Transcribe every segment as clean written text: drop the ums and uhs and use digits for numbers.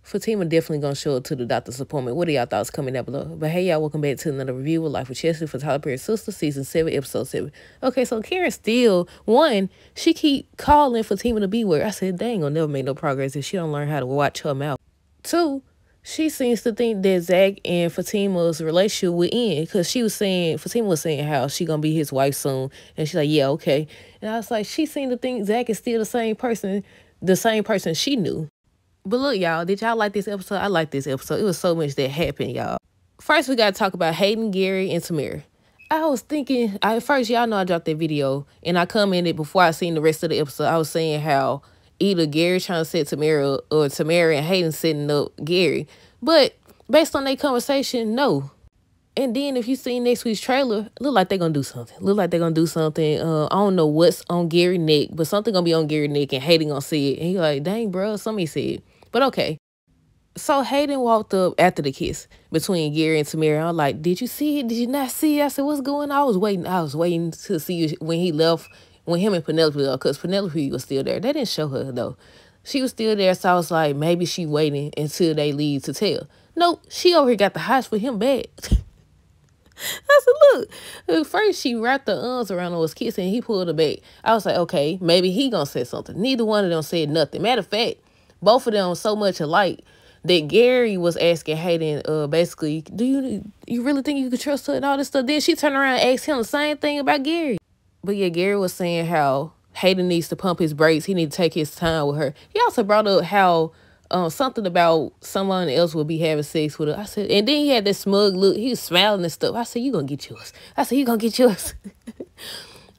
Fatima definitely gonna show up to the doctor's appointment. What are y'all thoughts? Coming down below. But hey, y'all, welcome back to another review of Life with Chessie for Tyler Perry Sistas, Season 7, Episode 7. Okay, so Karen still, one, she keep calling Fatima to be with her. I said, they ain't gonna never make no progress if she don't learn how to watch her mouth. Two, she seems to think that Zach and Fatima's relationship will end because Fatima was saying how she gonna be his wife soon. And she's like, yeah, okay. And I was like, she seemed to think Zach is still the same person she knew. But look, y'all, did y'all like this episode? I like this episode. It was so much that happened, y'all. First, we got to talk about Hayden, Gary, and Tamara. I was thinking, first, y'all know I dropped that video, and I commented before I seen the rest of the episode. I was saying how either Gary trying to set Tamara or Tamara and Hayden setting up Gary. But based on their conversation, no. And then if you see next week's trailer, look like they're going to do something. I don't know what's on Gary's neck, but something going to be on Gary's neck and Hayden going to see it. And he like, dang, bro, somebody said. But okay. So Hayden walked up after the kiss between Gary and Tamara. I'm like, did you see it? Did you not see it? I said, what's going on? I was waiting to see when he left, when him and Penelope left, because Penelope was still there. They didn't show her, though. She was still there, so I was like, maybe she waiting until they leave to tell. Nope, she over here got the hots for him back. I said, look, first she wrapped her arms around her, was kissing, and he pulled her back. I was like, okay, maybe he gonna say something. Neither one of them said nothing. Matter of fact, both of them so much alike that Gary was asking Hayden, basically, do you really think you could trust her and all this stuff? Then she turned around and asked him the same thing about Gary. But yeah, Gary was saying how Hayden needs to pump his brakes. He need to take his time with her. He also brought up how something about someone else will be having sex with her. I said, and then he had that smug look. He was smiling and stuff. I said, you gonna get yours.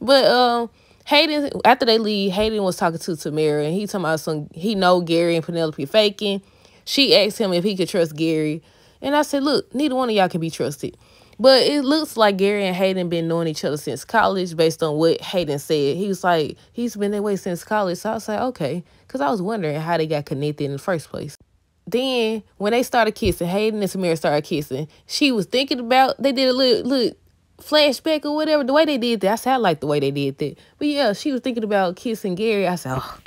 But Hayden, after they leave, Hayden was talking to Tamara, and he talking about he know Gary and Penelope faking. She asked him if he could trust Gary, and I said, look, neither one of y'all can be trusted. But it looks like Gary and Hayden been knowing each other since college based on what Hayden said. He was like, he's been that way since college. So I was like, okay, because I was wondering how they got connected in the first place. Then when they started kissing, Hayden and Samira started kissing, she was thinking about, they did a little flashback or whatever, the way they did that. I said, I like the way they did that. But yeah, she was thinking about kissing Gary. I said, oh.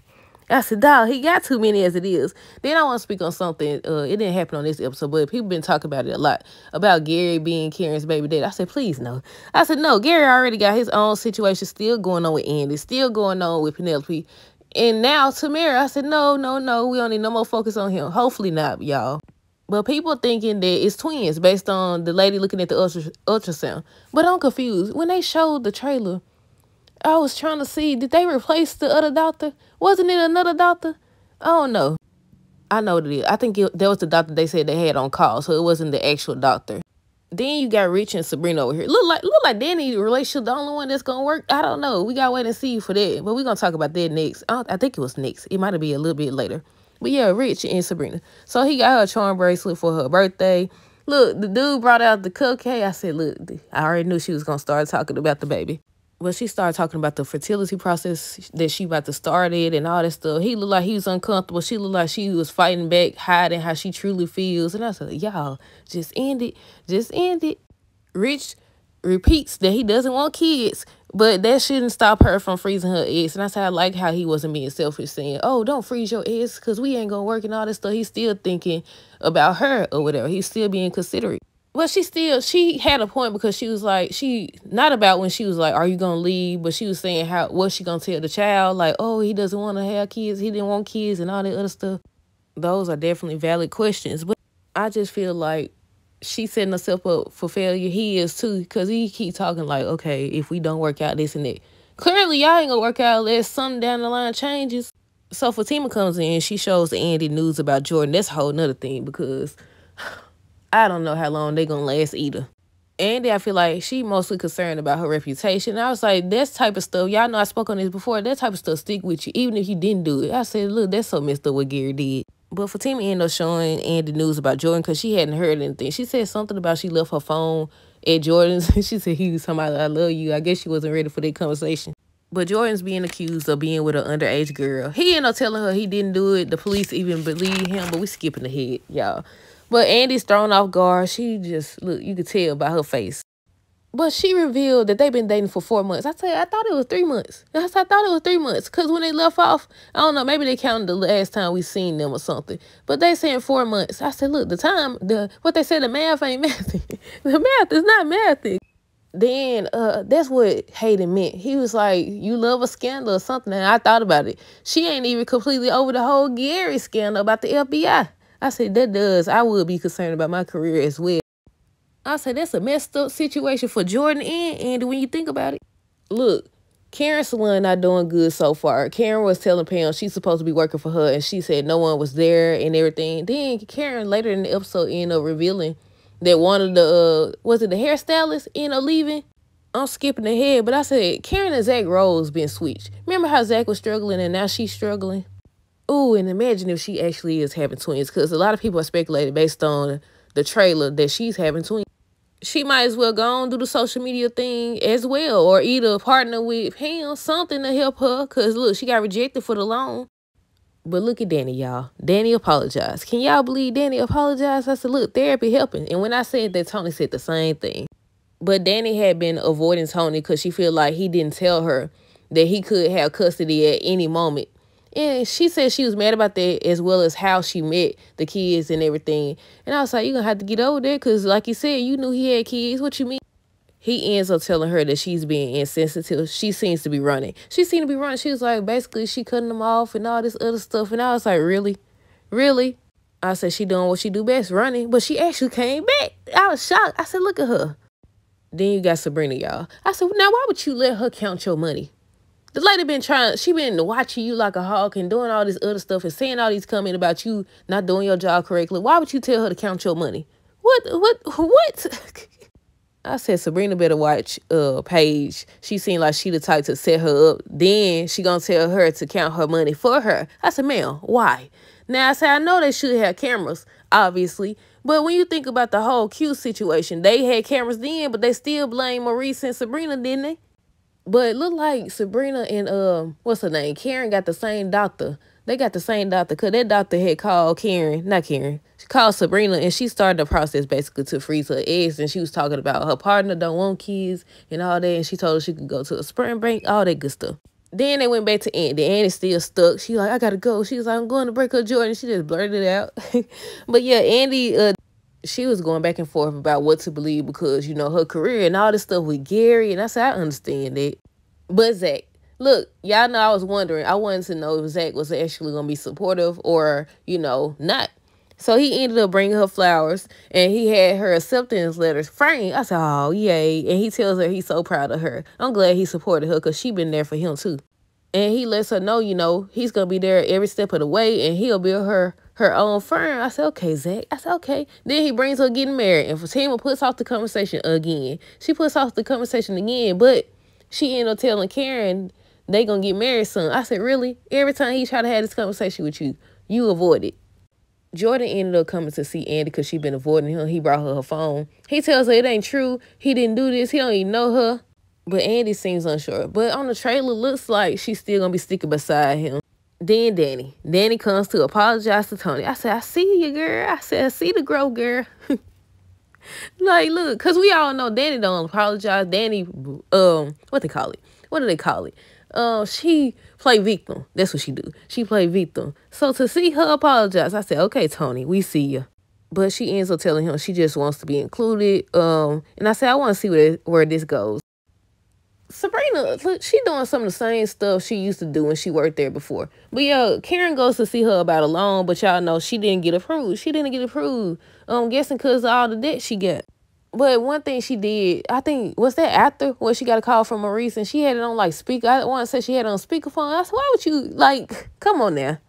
I said, dog, he got too many as it is. Then I want to speak on something. It didn't happen on this episode, but people been talking about it a lot, about Gary being Karen's baby daddy. I said, please, no. I said, no, Gary already got his own situation still going on with Andy, still going on with Penelope. And now Tamara, I said, no, we don't need no more focus on him. Hopefully not, y'all. But people thinking that it's twins based on the lady looking at the ultrasound. But I'm confused. When they showed the trailer, I was trying to see, did they replace the other doctor? Wasn't it another doctor? I don't know. I know what it is. I think that was the doctor they said they had on call, so it wasn't the actual doctor. Then you got Rich and Sabrina over here. Look like Danny's relationship the only one that's going to work. I don't know. We got to wait and see for that. But we're going to talk about that next. I think it was next. It might be a little bit later. But yeah, Rich and Sabrina. So he got her a charm bracelet for her birthday. Look, the dude brought out the cupcake. I said, look, I already knew she was going to start talking about the baby. Well, she started talking about the fertility process that she about to start it and all that stuff. He looked like he was uncomfortable. She looked like she was fighting back, hiding how she truly feels. And I said, y'all, just end it. Just end it. Rich repeats that he doesn't want kids, but that shouldn't stop her from freezing her eggs. And I said, I like how he wasn't being selfish, saying, oh, don't freeze your eggs because we ain't going to work and all this stuff. He's still thinking about her or whatever. He's still being considerate. Well, she had a point because she was like, not about when she was like, are you going to leave? But she was saying what's she going to tell the child? Like, oh, he doesn't want to have kids. He didn't want kids and all that other stuff. Those are definitely valid questions. But I just feel like she's setting herself up for failure. He is too, because he keep talking like, okay, if we don't work out this and that. Clearly, y'all ain't going to work out unless something down the line changes. So Fatima comes in, she shows Andy news about Jordan. That's a whole nother thing because I don't know how long they gonna last either. Andy, I feel like she mostly concerned about her reputation. And I was like, that type of stuff, y'all know I spoke on this before, that type of stuff stick with you, even if you didn't do it. I said, look, that's so messed up what Gary did. But Fatima ended up showing Andy news about Jordan because she hadn't heard anything. She said something about she left her phone at Jordan's. She said he was talking about, I love you. I guess she wasn't ready for that conversation. But Jordan's being accused of being with an underage girl. He ended up telling her he didn't do it. The police even believe him, but we skipping ahead, y'all. But Andy's thrown off guard. She just, look, you could tell by her face. But she revealed that they've been dating for 4 months. I said, I thought it was 3 months. I said, I thought it was 3 months. Because when they left off, I don't know, maybe they counted the last time we seen them or something. But they saying 4 months. I said, look, what they said, the math ain't mathing. The math is not mathing. Then that's what Hayden meant. He was like, you love a scandal or something. And I thought about it. She ain't even completely over the whole Gary scandal about the FBI. I said, that does. I would be concerned about my career as well. I said, that's a messed up situation for Jordan and Andy when you think about it. Look, Karen's salon not doing good so far. Karen was telling Pam she's supposed to be working for her, and she said no one was there and everything. Then Karen later in the episode ended up revealing that one of the, was it the hairstylists ended up leaving? I'm skipping ahead, but I said, Karen and Zach roles been switched. Remember how Zach was struggling and now she's struggling? Ooh, and imagine if she actually is having twins, because a lot of people are speculating based on the trailer that she's having twins. She might as well go on do the social media thing as well, or either partner with him, something to help her, because look, she got rejected for the loan. But look at Danny, y'all. Danny apologized. Can y'all believe Danny apologized? I said, look, therapy helping. And when I said that, Tony said the same thing. But Danny had been avoiding Tony because she feel like he didn't tell her that he could have custody at any moment. And she said she was mad about that, as well as how she met the kids and everything. And I was like, you're going to have to get over there because, like you said, you knew he had kids. What you mean? He ends up telling her that she's being insensitive. She seems to be running. She seemed to be running. She was like, basically, she cutting them off and all this other stuff. And I was like, really? Really? I said, she doing what she do best, running. But she actually came back. I was shocked. I said, look at her. Then you got Sabrina, y'all. I said, now why would you let her count your money? The lady she been watching you like a hawk and doing all this other stuff and saying all these comments about you not doing your job correctly. Why would you tell her to count your money? What? I said, Sabrina better watch Paige. She seemed like she the type to set her up. Then she gonna tell her to count her money for her. I said, ma'am, why? Now, I said, I know they should have cameras, obviously. But when you think about the whole Q situation, they had cameras then, but they still blame Maurice and Sabrina, didn't they? But it looked like Sabrina and, what's her name? Karen got the same doctor. They got the same doctor because that doctor had called she called Sabrina, and she started the process basically to freeze her eggs. And she was talking about her partner don't want kids and all that. And she told her she could go to a sperm bank, all that good stuff. Then they went back to Andy. Andy's still stuck. She like, I got to go. She was like, I'm going to break her Jordan. She just blurted it out. But yeah, Andy, she was going back and forth about what to believe because, you know, her career and all this stuff with Gary. And I said, I understand that. But Zach, look, y'all know I was wondering. I wanted to know if Zach was actually going to be supportive or, you know, not. So he ended up bringing her flowers, and he had her acceptance letters framed. I said, oh, yay. And he tells her he's so proud of her. I'm glad he supported her because she been there for him, too. And he lets her know, you know, he's going to be there every step of the way, and he'll build her own firm. I said, okay, Zach. I said, okay. Then he brings her getting married, and Fatima puts off the conversation again. She puts off the conversation again, but she ended up telling Karen they going to get married soon. I said, really? Every time he tried to have this conversation with you, you avoid it. Jordan ended up coming to see Andy because she'd been avoiding him. He brought her phone. He tells her it ain't true. He didn't do this. He don't even know her. But Andy seems unsure. But on the trailer, looks like she's still going to be sticking beside him. Then Danny. Danny comes to apologize to Tony. I said, I see you, girl. I said, I see the growth, girl. Like, look, because we all know Danny don't apologize. Danny, what they call it? What do they call it? She play victim. That's what she do. She play victim. So to see her apologize, I said, okay, Tony, we see you. But she ends up telling him she just wants to be included. And I said, I want to see where this goes. Sabrina, look, she doing some of the same stuff she used to do when she worked there before. But yeah, Karen goes to see her about a loan, but y'all know she didn't get approved. She didn't get approved. I'm guessing because of all the debt she got. But one thing she did, I think, was that after when she got a call from Maurice and she had it on like speaker. I want to say she had it on speakerphone. I said, why would you, like, come on now.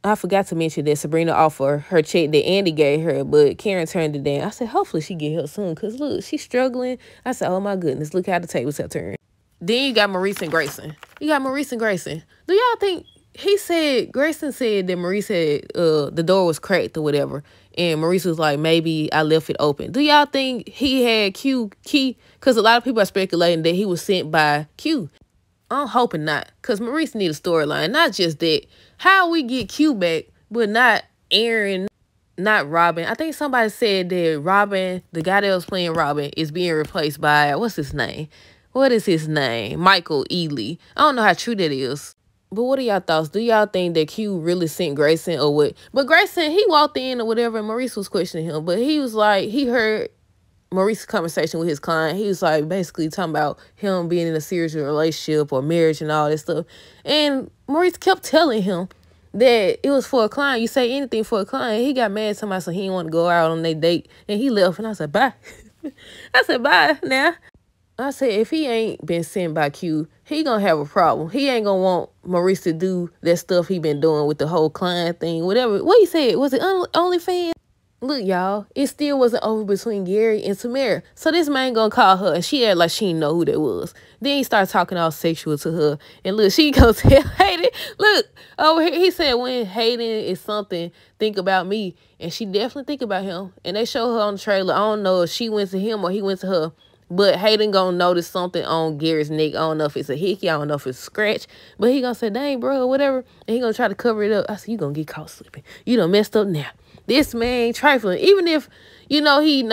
I forgot to mention that Sabrina offered her check that Andy gave her, but Karen turned it down. I said, hopefully she get help soon because look, she's struggling. I said, oh my goodness, look how the tables have turned. Then you got Maurice and Grayson. Do y'all think, Grayson said that Maurice said the door was cracked or whatever. And Maurice was like, maybe I left it open. Do y'all think he had Q key? Because a lot of people are speculating that he was sent by Q. I'm hoping not. Because Maurice need a storyline. Not just that. How we get Q back, but not Aaron, not Robin. I think somebody said that Robin, the guy that was playing Robin, is being replaced by, what's his name? What is his name? Michael Ealy. I don't know how true that is. But what are y'all thoughts? Do y'all think that Q really sent Grayson or what? But Grayson, he walked in or whatever, and Maurice was questioning him. But he was like, he heard Maurice's conversation with his client. He was like basically talking about him being in a serious relationship or marriage and all that stuff. And Maurice kept telling him that it was for a client. You say anything for a client. He got mad at somebody, so he didn't want to go out on their date. And he left. And I said, bye. I said, bye now. I said, if he ain't been sent by Q, he gonna have a problem. He ain't gonna want Maurice to do that stuff he been doing with the whole client thing, whatever. What he said? Was it OnlyFans? Look, y'all, it still wasn't over between Gary and Tamara. So this man gonna call her, and she act like she didn't know who that was. Then he started talking all sexual to her. And look, she goes tell Hayden, look, over here, he said, when Hayden is something, think about me. And she definitely think about him. And they show her on the trailer. I don't know if she went to him or he went to her. But Hayden gonna notice something on Gary's neck. I don't know if it's a hickey. I don't know if it's a scratch. But he gonna say, dang, bro, or whatever. And he gonna try to cover it up. I said, you gonna get caught slipping. You done messed up now. This man ain't trifling. Even if, you know, he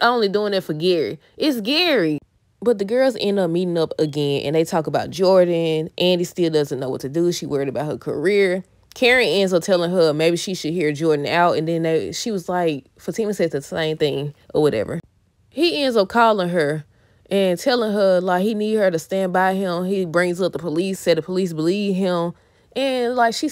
only doing that for Gary. It's Gary. But the girls end up meeting up again. And they talk about Jordan. Andy still doesn't know what to do. She worried about her career. Karen ends up telling her maybe she should hear Jordan out. And then she was like, Fatima said the same thing or whatever. He ends up calling her and telling her, like, he need her to stand by him. He brings up the police, said the police believe him. And, like, she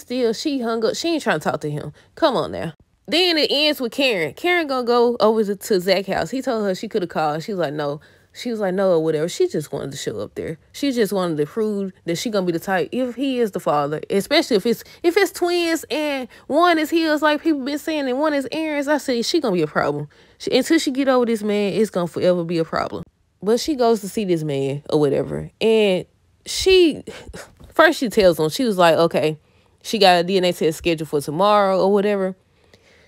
hung up. She ain't trying to talk to him. Come on now. Then it ends with Karen. Karen gonna go over to Zach's house. He told her she could have called. She was like, no. She was like, no, or whatever. She just wanted to show up there. She just wanted to prove that she gonna be the type, if he is the father, especially if it's twins and one is his, like people been saying, and one is Aaron's. I say she gonna be a problem. Until she get over this man, it's gonna forever be a problem. But she goes to see this man or whatever, and first she tells him, she was like, okay, she got a DNA test scheduled for tomorrow or whatever.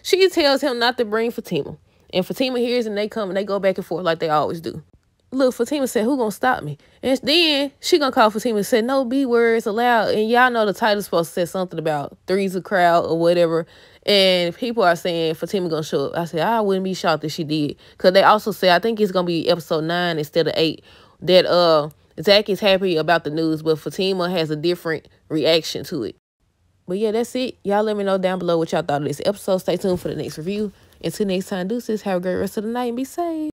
She tells him not to bring Fatima, and Fatima hears, and they come and they go back and forth like they always do. Look, Fatima said, who gonna stop me? And then she gonna call Fatima and say, no B words allowed. And y'all know the title's supposed to say something about three's a crowd or whatever. And people are saying Fatima gonna show up. I said, I wouldn't be shocked if she did. Because they also say, I think it's gonna be episode 9 instead of 8, that Zach is happy about the news, but Fatima has a different reaction to it. But yeah, that's it. Y'all let me know down below what y'all thought of this episode. Stay tuned for the next review. Until next time, deuces. Have a great rest of the night and be safe.